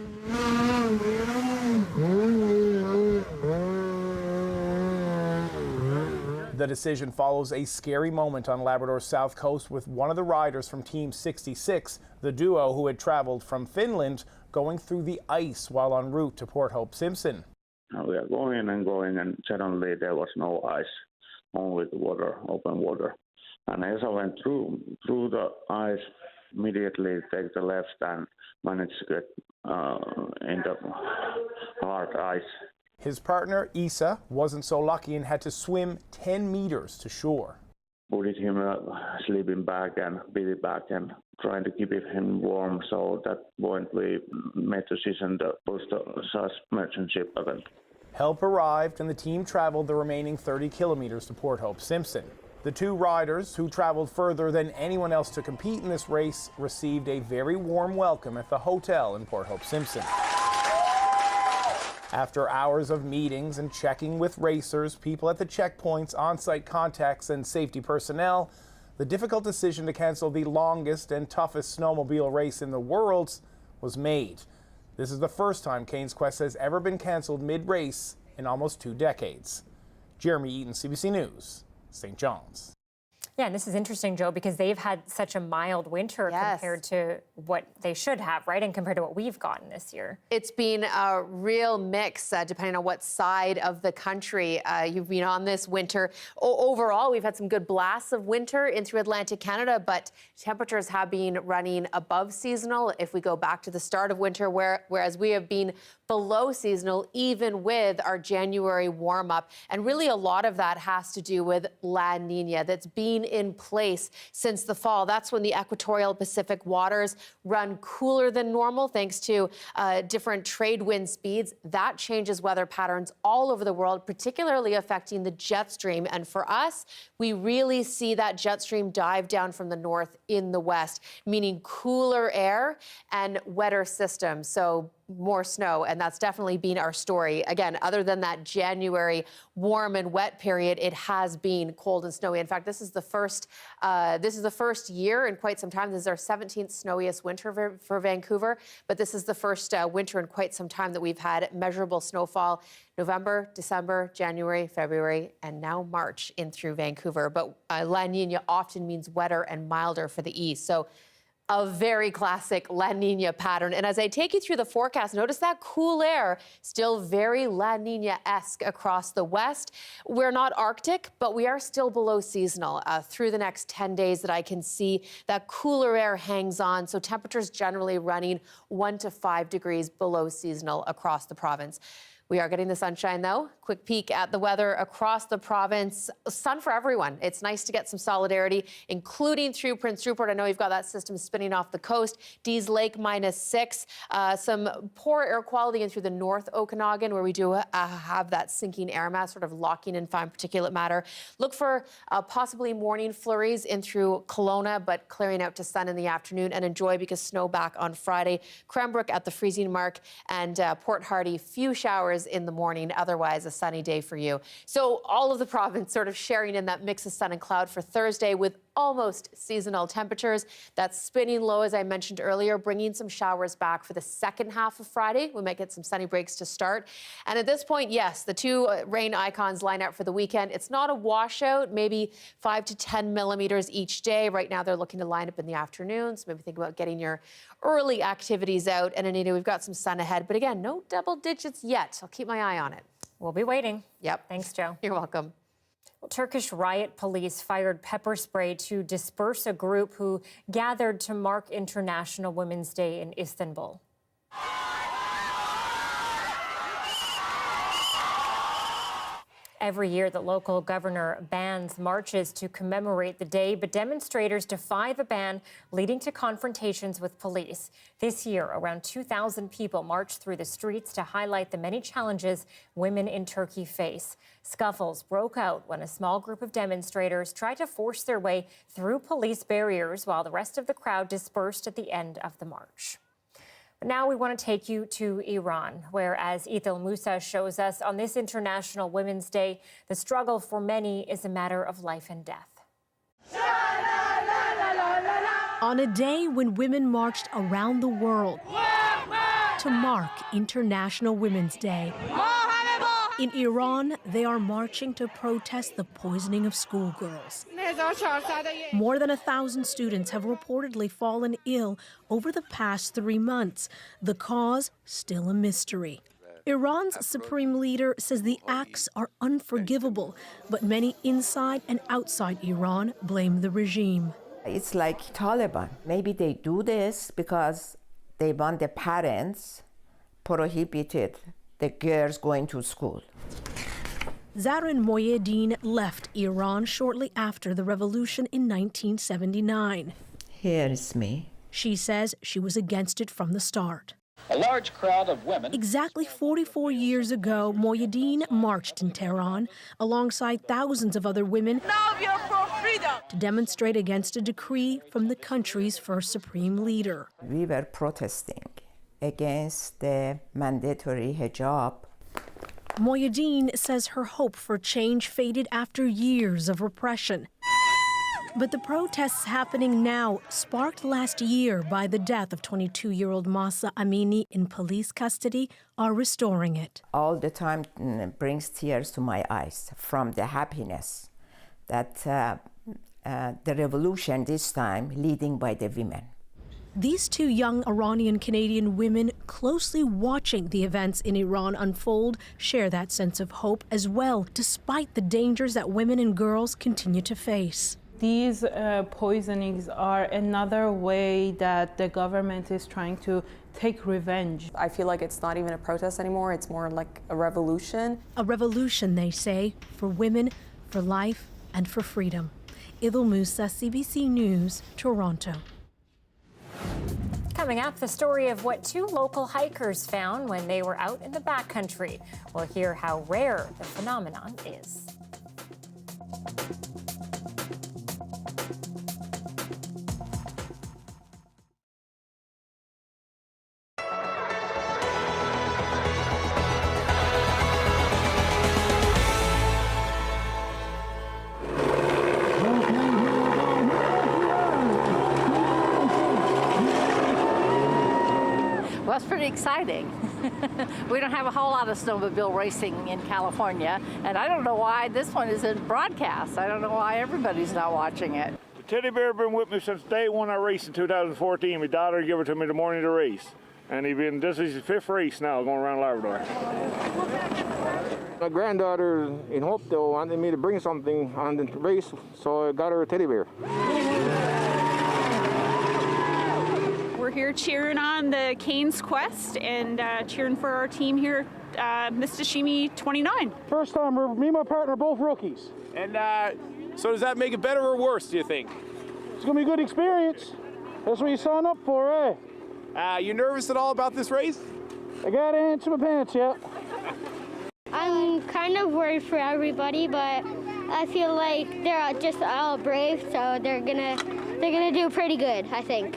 The decision follows a scary moment on Labrador's south coast with one of the riders from Team 66, the duo who had traveled from Finland, going through the ice while en route to Port Hope Simpson. We are going, and suddenly there was no ice, only the water, open water. And as I went through the ice, immediately take the left and managed to get in the hard ice. His partner, Isa, wasn't so lucky and had to swim 10 meters to shore. Put him in a sleeping bag and baby bag and trying to keep him warm. So at that point we made the decision to push the emergency button. Help arrived and the team traveled the remaining 30 kilometers to Port Hope Simpson. The two riders, who traveled further than anyone else to compete in this race, received a very warm welcome at the hotel in Port Hope Simpson. After hours of meetings and checking with racers, people at the checkpoints, on-site contacts, and safety personnel, the difficult decision to cancel the longest and toughest snowmobile race in the world was made. This is the first time Cane's Quest has ever been canceled mid-race in almost 2 decades. Jeremy Eaton, CBC News, St. John's. Yeah, and this is interesting, Joe, because they've had such a mild winter compared to what they should have, right? And compared to what we've gotten this year. It's been a real mix, depending on what side of the country you've been on this winter. Overall, we've had some good blasts of winter in through Atlantic Canada, but temperatures have been running above seasonal if we go back to the start of winter, whereas we have been below seasonal, even with our January warm-up. And really a lot of that has to do with La Nina that's been in place since the fall. That's when the equatorial Pacific waters run cooler than normal thanks to different trade wind speeds. That changes weather patterns all over the world, particularly affecting the jet stream. And for us, we really see that jet stream dive down from the north in the west, meaning cooler air and wetter systems. So more snow, and that's definitely been our story. Again, other than that January warm and wet period, it has been cold and snowy. In fact, this is the first year in quite some time. This is our 17th snowiest winter for Vancouver, but this is the first winter in quite some time that we've had measurable snowfall. November, December, January, February, and now March in through Vancouver. But La Nina often means wetter and milder for the east. So a very classic La Nina pattern. And as I take you through the forecast, notice that cool air still very La Nina-esque across the west. We're not Arctic, but we are still below seasonal through the next 10 days that I can see. That cooler air hangs on, so temperatures generally running 1 to 5 degrees below seasonal across the province. We are getting the sunshine, though. Quick peek at the weather across the province. Sun for everyone. It's nice to get some solidarity, including through Prince Rupert. I know you've got that system spinning off the coast. Dease Lake -6. Some poor air quality in through the North Okanagan, where we do have that sinking air mass sort of locking in fine particulate matter. Look for possibly morning flurries in through Kelowna, but clearing out to sun in the afternoon. And enjoy, because snow back on Friday. Cranbrook at the freezing mark, and Port Hardy, few showers in the morning, otherwise a sunny day for you. So all of the province sort of sharing in that mix of sun and cloud for Thursday, with almost seasonal temperatures. That spinning low, as I mentioned earlier, bringing some showers back for the second half of Friday. We might get some sunny breaks to start. And at this point, yes, the two rain icons line up for the weekend. It's not a washout, maybe 5 to 10 millimeters each day. Right now, they're looking to line up in the afternoon, so maybe think about getting your early activities out. And Anita, we've got some sun ahead, but again, no double digits yet. I'll keep my eye on it. We'll be waiting. Yep. Thanks, Joe. You're welcome. Turkish riot police fired pepper spray to disperse a group who gathered to mark International Women's Day in Istanbul. Every year, the local governor bans marches to commemorate the day, but demonstrators defy the ban, leading to confrontations with police. This year, around 2,000 people marched through the streets to highlight the many challenges women in Turkey face. Scuffles broke out when a small group of demonstrators tried to force their way through police barriers while the rest of the crowd dispersed at the end of the march. But now we want to take you to Iran, where, as Ethel Musa shows us, on this International Women's Day, the struggle for many is a matter of life and death. On a day when women marched around the world to mark International Women's Day, in Iran, they are marching to protest the poisoning of schoolgirls. More than 1,000 students have reportedly fallen ill over the past 3 months. The cause, still a mystery. Iran's supreme leader says the acts are unforgivable, but many inside and outside Iran blame the regime. It's like Taliban. Maybe they do this because they want the parents prohibited the girls going to school. Zarin Moyedin left Iran shortly after the revolution in 1979. Here is me. She says she was against it from the start. A large crowd of women. Exactly 44 years ago, Moyedin marched in Tehran alongside thousands of other women to demonstrate against a decree from the country's first supreme leader. We were protesting against the mandatory hijab. Moyedin says her hope for change faded after years of repression. But the protests happening now, sparked last year by the death of 22-year-old Mahsa Amini in police custody, are restoring it. All the time brings tears to my eyes from the happiness that the revolution this time leading by the women. These two young Iranian-Canadian women closely watching the events in Iran unfold share that sense of hope as well, despite the dangers that women and girls continue to face. These poisonings are another way that the government is trying to take revenge. I feel like it's not even a protest anymore, it's more like a revolution. A revolution, they say, for women, for life, and for freedom. Ethel Musa, CBC News, Toronto. Coming up, the story of what two local hikers found when they were out in the backcountry. We'll hear how rare the phenomenon is. Well, it's pretty exciting. We don't have a whole lot of snowmobile racing in California, and I don't know why this one isn't broadcast. I don't know why everybody's not watching it. The teddy bear been with me since day one I raced in 2014. My daughter gave it to me the morning of the race. And this is his 5th race now going around Labrador. My granddaughter in Hopedale wanted me to bring something on the race, so I got her a teddy bear. We're here cheering on the Canes Quest and cheering for our team here, Mistashimi 29. First time, me and my partner are both rookies. And so does that make it better or worse, do you think? It's gonna be a good experience. That's what you sign up for, eh? You nervous at all about this race? I got ants in my pants, yeah. I'm kind of worried for everybody, but I feel like they're just all brave, so they're gonna do pretty good, I think.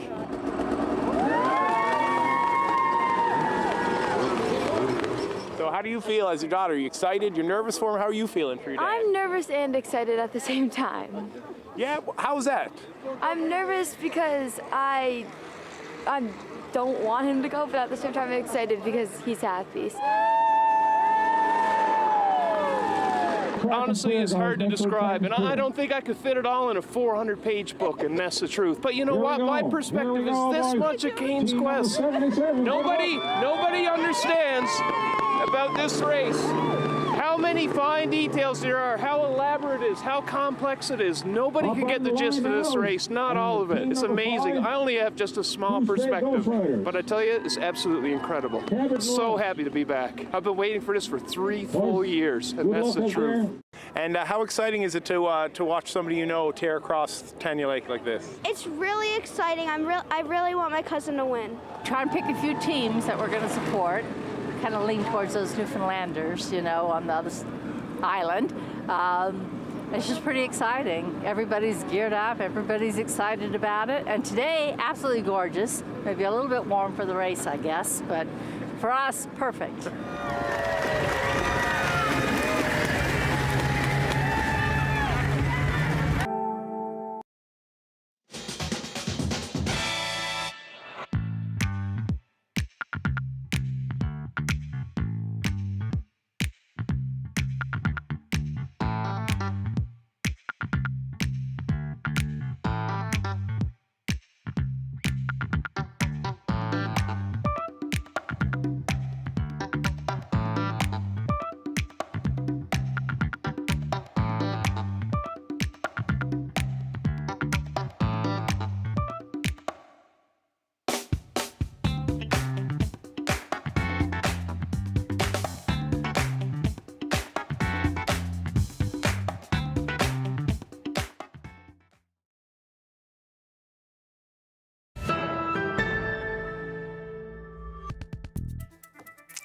So how do you feel as your daughter? Are you excited? You're nervous for him? How are you feeling for your dad? I'm nervous and excited at the same time. Yeah? How's that? I'm nervous because I don't want him to go, but at the same time I'm excited because he's happy. Honestly, it's hard to describe, and I don't think I could fit it all in a 400-page book, and that's the truth. But you know what? My perspective is this much of Canes Quest. Nobody understands about this race how how many fine details there are, how elaborate it is, how complex it is. Nobody could get the gist of this race, not all of it. It's amazing. I only have just a small perspective, but I tell you, it's absolutely incredible. So happy to be back. I've been waiting for this for 3 full years, and that's the truth. And how exciting is it to watch somebody you know tear across Tanya Lake like this? It's really exciting. I really want my cousin to win. Try and pick a few teams that we're going to support. Kind of lean towards those Newfoundlanders, you know, on the other island. It's just pretty exciting. Everybody's geared up. Everybody's excited about it. And today, absolutely gorgeous. Maybe a little bit warm for the race, I guess, but for us, perfect.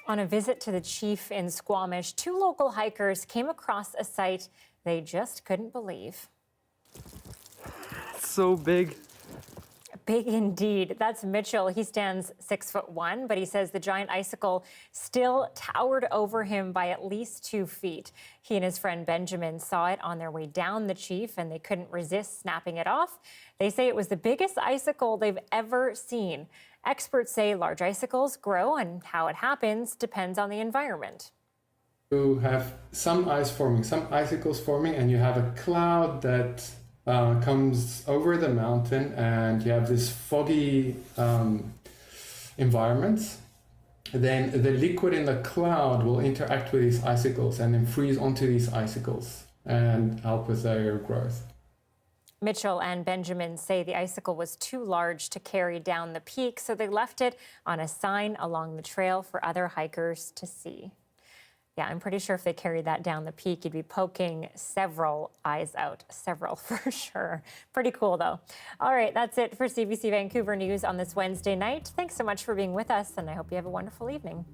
On a visit to the Chief in Squamish, 2 local hikers came across a sight they just couldn't believe. So big. Big indeed. That's Mitchell. He stands 6'1", but he says the giant icicle still towered over him by at least 2 feet. He and his friend Benjamin saw it on their way down the Chief, and they couldn't resist snapping it off. They say it was the biggest icicle they've ever seen. Experts say large icicles grow, and how it happens depends on the environment. You have some ice forming, some icicles forming, and you have a cloud that comes over the mountain, and you have this foggy environment. Then the liquid in the cloud will interact with these icicles and then freeze onto these icicles and help with their growth. Mitchell and Benjamin say the icicle was too large to carry down the peak, so they left it on a sign along the trail for other hikers to see. Yeah, I'm pretty sure if they carried that down the peak, you'd be poking several eyes out. Several, for sure. Pretty cool, though. All right, that's it for CBC Vancouver News on this Wednesday night. Thanks so much for being with us, and I hope you have a wonderful evening.